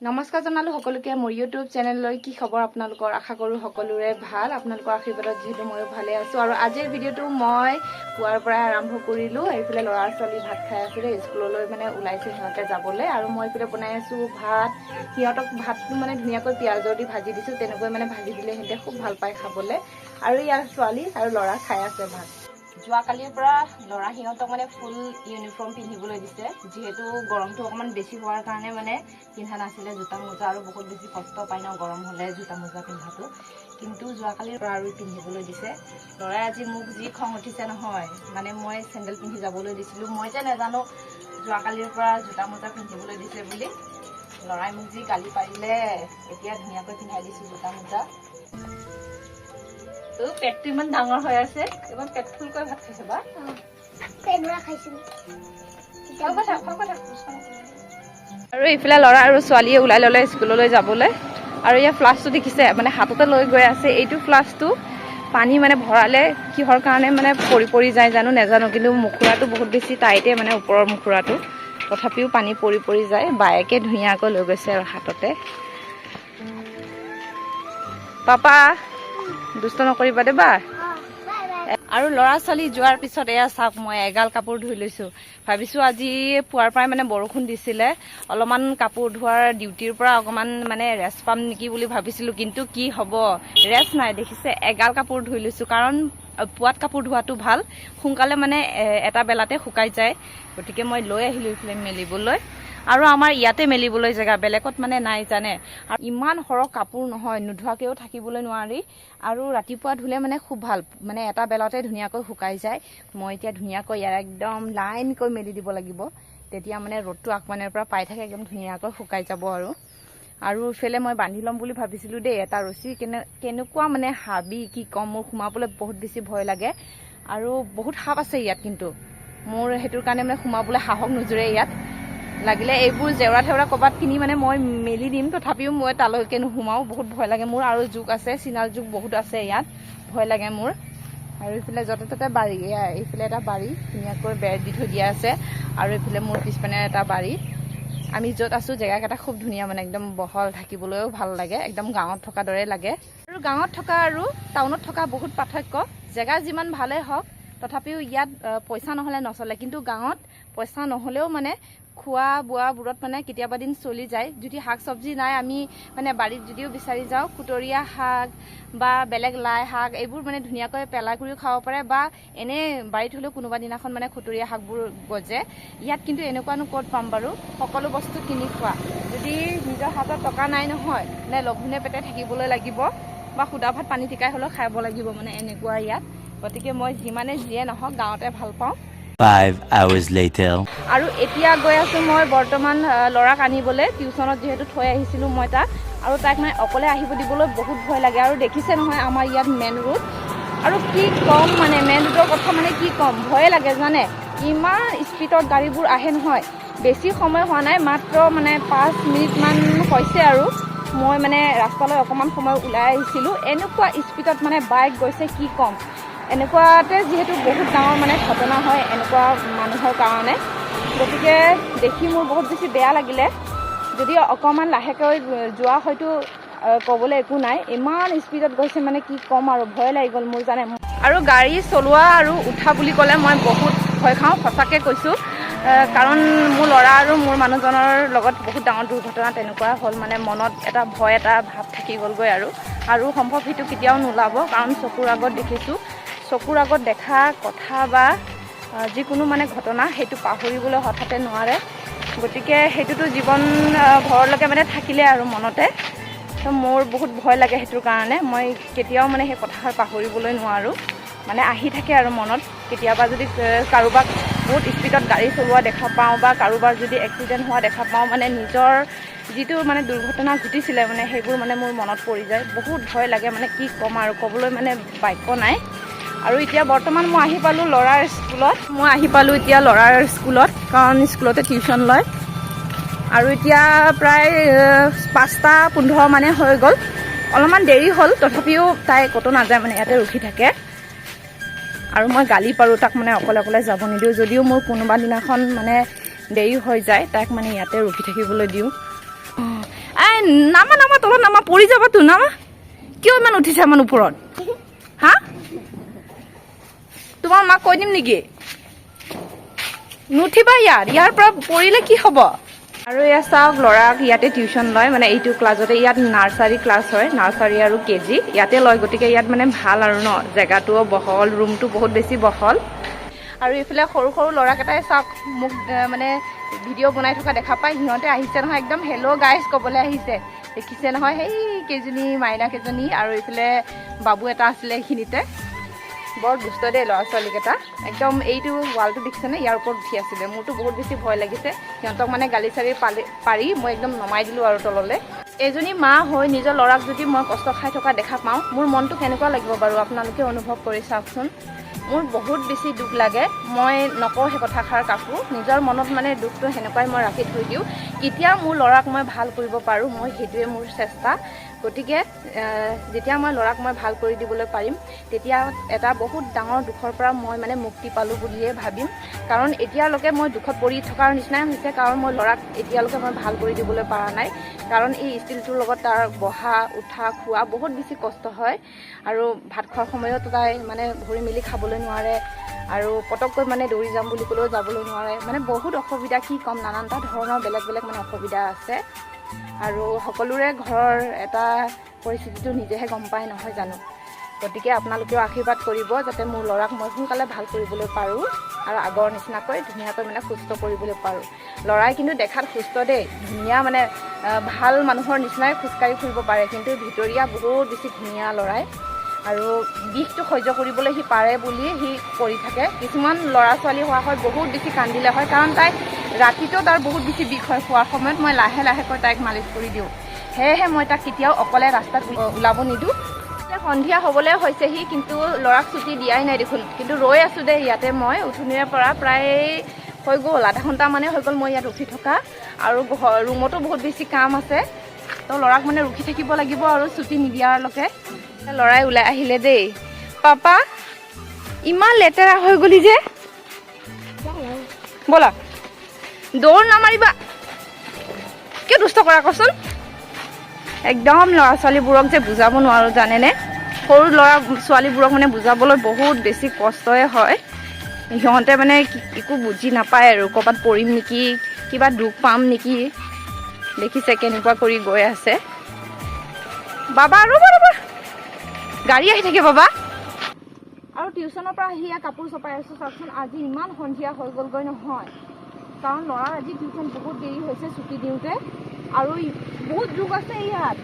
নমস্কাৰ জনালো সকলোকে মোৰ ইউটিউব চেনেললৈ কি খবৰ আপোনালোকৰ আশা কৰো সকলোৰে ভাল আপোনালোকৰ আশীৰ্বাদত যেহেতু ময়ো ভালে আছো আৰু আজিৰ ভিডিঅ'টো মই পুৱাৰ পৰা আৰম্ভ কৰিলো এইফালে ল'ৰা ছোৱালী ভাত খাই আছে স্কুললৈ মানে ওলাইছে সিহঁতে যাবলৈ আৰু মই এইফালে বনাই আছো ভাত সিহঁতক ভাতটো মানে ধুনীয়াকৈ পিয়াজৰ দি ভাজি দিছো তেনেকৈ মানে ভাজি দিলে সিহঁতে খুব ভাল পায় খাবলৈ আৰু ইয়াৰ ছোৱালী আৰু ল'ৰা খাই আছে ভাত যোৱাকালিৰ পৰা ল'ৰা সিহঁতক মানে ফুল ইউনিফৰ্ম পিন্ধিবলৈ দিছে যিহেতু গৰমটো অকণমান বেছি হোৱাৰ কাৰণে মানে পিন্ধা নাছিলে জোতা মোজা আৰু বহুত বেছি কষ্ট পায় ন গৰম হ'লে জোতা মোজা পিন্ধাটো কিন্তু যোৱাকালিৰ পৰা আৰু পিন্ধিবলৈ দিছে ল'ৰাই আজি মোক যি খং উঠিছে নহয় মানে মই চেণ্ডেল পিন্ধি যাবলৈ দিছিলোঁ মই যে নাজানো যোৱাকালিৰ পৰা জোতা মোজা পিন্ধিবলৈ দিছে বুলি ল'ৰাই মোক যি গালি পাৰিলে এতিয়া ধুনীয়াকৈ পিন্ধাই দিছোঁ জোতা মোজা পেটটো ইমান ডাঙৰ হৈ আছে ইমান পেট ফুলকৈ ভাত খাইছে বা পেনুৰা খাইছিলো আৰু এইফালে ল'ৰা আৰু ছোৱালীয়ে ওলাই ল'লে স্কুললৈ যাবলৈ আৰু ইয়াৰ ফ্লাছটো দেখিছে মানে হাততে লৈ গৈ আছে এইটো ফ্লাছটো পানী মানে ভৰালে কিহৰ কাৰণে মানে পৰি পৰি যায় জানো নাজানো কিন্তু মুখুৰাটো বহুত বেছি টাইটে মানে ওপৰৰ মুখুৰাটো তথাপিও পানী পৰি পৰি যায় বায়েকে ধুনীয়াকৈ লৈ গৈছে আৰু হাততে পাপা দুষ্ট নকৰিবা দেবা আৰু ল'ৰা ছোৱালী যোৱাৰ পিছত এয়া চাওক মই এগাল কাপোৰ ধুই লৈছোঁ ভাবিছোঁ আজি পুৱাৰ পৰাই মানে বৰষুণ দিছিলে অলপমান কাপোৰ ধোৱাৰ ডিউটিৰ পৰা অকণমান মানে ৰেষ্ট পাম নেকি বুলি ভাবিছিলোঁ কিন্তু কি হ'ব ৰেষ্ট নাই দেখিছে এগাল কাপোৰ ধুই লৈছোঁ কাৰণ পুৱাত কাপোৰ ধোৱাটো ভাল সোনকালে মানে এটা বেলাতে শুকাই যায় গতিকে মই লৈ আহিলোঁ এইফালে মেলিবলৈ আৰু আমাৰ ইয়াতে মেলিবলৈ জেগা বেলেগত মানে নাই জানে আৰু ইমান সৰহ কাপোৰ নহয় নোধোৱাকৈও থাকিবলৈ নোৱাৰি আৰু ৰাতিপুৱা ধুলে মানে খুব ভাল মানে এটা বেলাতে ধুনীয়াকৈ শুকাই যায় মই এতিয়া ধুনীয়াকৈ ইয়াৰ একদম লাইনকৈ মেলি দিব লাগিব তেতিয়া মানে ৰ'দটো আগমানৰ পৰা পাই থাকে একদম ধুনীয়াকৈ শুকাই যাব আৰু ইফালে মই বান্ধি ল'ম বুলি ভাবিছিলোঁ দেই এটা ৰছী কেনেকুৱা মানে হাবি কি ক'ম মোৰ সোমাবলৈ বহুত বেছি ভয় লাগে আৰু বহুত সাপ আছে ইয়াত কিন্তু মোৰ সেইটোৰ কাৰণে মানে সোমাবলৈ সাহস নোজোৰে ইয়াত লাগিলে এইবোৰ জেওৰা থেওৰা ক'ৰবাত কিনি মানে মই মেলি দিম তথাপিও মই তালৈকে নোসোমাওঁ বহুত ভয় লাগে মোৰ আৰু জোক আছে চিনাল জোক বহুত আছে ইয়াত ভয় লাগে মোৰ আৰু এইফালে য'তে ত'তে বাৰী এইফালে এটা বাৰী ধুনীয়াকৈ বেৰ দি থৈ দিয়া আছে আৰু এইফালে মোৰ পিছপিনে এটা বাৰী আমি য'ত আছোঁ জেগাকেইটা খুব ধুনীয়া মানে একদম বহল থাকিবলৈও ভাল লাগে একদম গাঁৱত থকা দৰে লাগে আৰু গাঁৱত থকা আৰু টাউনত থকা বহুত পাৰ্থক্য জেগা যিমান ভালেই হওক তথাপিও ইয়াত পইচা নহ'লে নচলে কিন্তু গাঁৱত পইচা নহ'লেও মানে খোৱা বোৱাবোৰত মানে কেতিয়াবা দিন চলি যায় যদি শাক চব্জি নাই আমি মানে বাৰীত যদিও বিচাৰি যাওঁ খুতৰীয়া শাক বা বেলেগ লাই শাক এইবোৰ মানে ধুনীয়াকৈ পেলাই কৰিও খাব পাৰে বা এনে বাৰীত হ'লেও কোনোবা দিনাখন মানে খুতৰীয়া শাকবোৰ গজে ইয়াত কিন্তু এনেকুৱানো ক'ত পাম বাৰু সকলো বস্তু কিনি খোৱা যদি নিজৰ হাতত টকা নাই নহয় নে লঘোণে পেটে থাকিবলৈ লাগিব বা সুদা ভাত পানী টিকাই হ'লেও খাব লাগিব মানে এনেকুৱা ইয়াত গতিকে মই যিমানে যিয়ে নহওক গাঁৱতে ভাল পাওঁ 5 hours later আৰু এতিয়া গৈ আছোঁ মই বৰ্তমান ল'ৰাক আনিবলৈ টিউচনত যিহেতু থৈ আহিছিলোঁ মই তাক আৰু তাক মানে অকলে আহিব দিবলৈ বহুত ভয় লাগে আৰু দেখিছে নহয় আমাৰ ইয়াত মেইন ৰোড আৰু কি ক'ম মানে মেইন ৰোডৰ কথা মানে কি ক'ম ভয়ে লাগে জানে ইমান স্পীডত গাড়ীবোৰ আহে নহয় বেছি সময় হোৱা নাই মাত্ৰ মানে 5 মিনিটমান হৈছে আৰু মই মানে ৰাস্তালৈ অকণমান সময় ওলাই আহিছিলোঁ এনেকুৱা স্পীডত মানে বাইক গৈছে কি ক'ম এনেকুৱাতে যিহেতু বহুত ডাঙৰ মানে ঘটনা হয় এনেকুৱা মানুহৰ কাৰণে গতিকে দেখি মোৰ বহুত বেছি বেয়া লাগিলে যদি অকণমান লাহেকৈ যোৱা হয়তো ক'বলৈ একো নাই ইমান স্পীডত গৈছে মানে কি ক'ম আৰু ভয় লাগি গ'ল মোৰ জানে আৰু গাড়ী চলোৱা আৰু উঠা বুলি ক'লে মই বহুত ভয় খাওঁ সঁচাকৈ কৈছোঁ কাৰণ মোৰ ল'ৰা আৰু মোৰ মানুহজনৰ লগত বহুত ডাঙৰ দুৰ্ঘটনা তেনেকুৱা হ'ল মানে মনত এটা ভয় এটা ভাৱ থাকি গ'লগৈ আৰু সম্ভৱ সেইটো কেতিয়াও নোলাব কাৰণ চকুৰ আগত দেখিছোঁ চকুৰ আগত দেখা কথা বা যিকোনো মানে ঘটনা সেইটো পাহৰিবলৈ হঠাতে নোৱাৰে গতিকে সেইটোতো জীৱন ঘৰলৈকে মানে থাকিলে আৰু মনতে তো মোৰ বহুত ভয় লাগে সেইটোৰ কাৰণে মই কেতিয়াও মানে সেই কথাষাৰ পাহৰিবলৈ নোৱাৰোঁ মানে আহি থাকে আৰু মনত কেতিয়াবা যদি কাৰোবাক বহুত স্পীডত গাড়ী চলোৱা দেখা পাওঁ বা কাৰোবাৰ যদি এক্সিডেণ্ট হোৱা দেখা পাওঁ মানে নিজৰ যিটো মানে দুৰ্ঘটনা ঘটিছিলে মানে সেইবোৰ মানে মোৰ মনত পৰি যায় বহুত ভয় লাগে মানে কি ক'ম আৰু ক'বলৈ মানে বাক্য নাই আৰু এতিয়া বৰ্তমান মই আহি পালোঁ ল'ৰাৰ স্কুলত কাৰণ স্কুলতে টিউশ্যন লয় আৰু এতিয়া প্ৰায় 5:15 মানে হৈ গ'ল অলপমান দেৰি হ'ল তথাপিও তাই ক'তো নাযায় মানে ইয়াতে ৰখি থাকে আৰু মই গালি পাৰোঁ তাক মানে অকলে যাব নিদিওঁ যদিও মোৰ কোনোবা দিনাখন মানে দেৰি হৈ যায় তাক মানে ইয়াতে ৰখি থাকিবলৈ দিওঁ নামা নামা তলত নামা পৰি যাবাতো নামা কিয় ইমান উঠিছে ইমান ওপৰত হা তোমাৰ মাক কৈ দিম নেকি নুঠিবা ইয়াৰ পৰা পৰিলে কি হ'ব আৰু এয়া চাওক ল'ৰাক ইয়াতে টিউশ্যন লয় মানে এইটো ক্লাছতে ইয়াত নাৰ্চাৰী ক্লাছ হয় নাৰ্চাৰী আৰু কেজি ইয়াতে লয় গতিকে ইয়াত মানে ভাল আৰু ন জেগাটোও বহল ৰুমটো বহুত বেছি বহল আৰু এইফালে সৰু সৰু ল'ৰাকেইটাই চাওক মোক মানে ভিডিঅ' বনাই থকা দেখা পায় সিহঁতে আহিছে নহয় একদম হেল্ল' গাইজ ক'বলৈ আহিছে দেখিছে নহয় সেই কেইজনী মাইনা কেইজনী আৰু এইফালে বাবু এটা আছিলে এইখিনিতে বৰ দুষ্ট দেই ল'ৰা ছোৱালীকেইটা একদম এইটো ৱালটো দেখিছেনে ইয়াৰ ওপৰত উঠি আছিলে মোৰতো বহুত বেছি ভয় লাগিছে সিহঁতক মানে গালি চালি পাৰি মই একদম নমাই দিলোঁ আৰু তললৈ এজনী মা হৈ নিজৰ ল'ৰাক যদি মই কষ্ট খাই থকা দেখা পাওঁ মোৰ মনটো কেনেকুৱা লাগিব বাৰু আপোনালোকে অনুভৱ কৰি চাওকচোন মোৰ বহুত বেছি দুখ লাগে মই নকওঁ সেই কথাষাৰ কাকো নিজৰ মনত মানে দুখটো সেনেকুৱাই মই ৰাখি থৈ দিওঁ কেতিয়া মোৰ ল'ৰাক মই ভাল কৰিব পাৰোঁ মই সেইটোৱে মোৰ চেষ্টা গতিকে যেতিয়া মই ল'ৰাক মই ভাল কৰি দিবলৈ পাৰিম তেতিয়া এটা বহুত ডাঙৰ দুখৰ পৰা মই মানে মুক্তি পালোঁ বুলিয়ে ভাবিম কাৰণ এতিয়ালৈকে মই দুখত পৰি থকাৰ নিচিনাই হৈছে কাৰণ মই ল'ৰাক এতিয়ালৈকে মই ভাল কৰি দিবলৈ পৰা নাই কাৰণ এই ষ্টিলটোৰ লগত তাৰ বহা উঠা খোৱা বহুত বেছি কষ্ট হয় আৰু ভাত খোৱাৰ সময়তো তাই মানে ভৰি মেলি খাবলৈ নোৱাৰে আৰু পটককৈ মানে দৌৰি যাম বুলি ক'লেও যাবলৈ নোৱাৰে মানে বহুত অসুবিধা কি ক'ম নানানটা ধৰণৰ বেলেগ বেলেগ মানে অসুবিধা আছে আৰু সকলোৰে ঘৰৰ এটা পৰিস্থিতিটো নিজেহে গম পায় নহয় জানো গতিকে আপোনালোকেও আশীৰ্বাদ কৰিব যাতে মোৰ ল'ৰাক মই সোনকালে ভাল কৰিবলৈ পাৰোঁ আৰু আগৰ নিচিনাকৈ ধুনীয়াকৈ মানে সুস্থ কৰিবলৈ পাৰোঁ ল'ৰাই কিন্তু দেখাত সুস্থ দেই ধুনীয়া মানে ভাল মানুহৰ নিচিনাই খোজকাঢ়ি ফুৰিব পাৰে কিন্তু ভিতৰীয়া বহুত বেছি ধুনীয়া ল'ৰাই আৰু বিষটো সহ্য কৰিবলৈ সি পাৰে বুলি সি কৰি থাকে কিছুমান ল'ৰা ছোৱালী হোৱা হয় বহুত বেছি কান্দিলে হয় কাৰণ তাই ৰাতিটো তাৰ বহুত বেছি বিষ হয় খোৱাৰ সময়ত মই লাহে লাহেকৈ তাইক মালিচ কৰি দিওঁ সেয়েহে মই তাক কেতিয়াও অকলে ৰাস্তাত ওলাব নিদিওঁ সন্ধিয়া হ'বলৈ হৈছেহি কিন্তু ল'ৰাক ছুটি দিয়াই নাই দেখোন কিন্তু ৰৈ আছোঁ দেই ইয়াতে মই উঠনিৰে পৰা প্ৰায় হৈ গ'ল আধা ঘণ্টামানেই হৈ গ'ল মই ইয়াত উঠি থকা আৰু ৰুমতো বহুত বেছি কাম আছে তো ল'ৰাক মানে ৰখি থাকিব লাগিব আৰু ছুটি নিদিয়ালৈকে ল'ৰাই ওলাই আহিলে দেই পাপা ইমান লেতেৰা হৈ গ'লি যে ব'লা দৌৰ নামাৰিবা কিয় দুষ্ট কৰা কচোন একদম ল'ৰা ছোৱালীবোৰক যে বুজাব নোৱাৰোঁ জানেনে সৰু ল'ৰা ছোৱালীবোৰক মানে বুজাবলৈ বহুত বেছি কষ্টই হয় সিহঁতে মানে একো বুজি নাপায় আৰু ক'ৰবাত পৰিম নেকি কিবা দুখ পাম নেকি দেখিছে কেনেকুৱা কৰি গৈ আছে বাবা ৰ'ব ৰ'ব গাড়ী আহি থাকে বাবা আৰু টিউশ্যনৰ পৰা আহি কাপোৰ চপাই আছোঁ চাওকচোন আজি ইমান সন্ধিয়া হৈ গ'লগৈ নহয় কাৰণ ল'ৰাৰ আজি টিউশ্যন বহুত দেৰি হৈছে ছুটি দিওঁতে আৰু বহুত দুখ আছে ইয়াত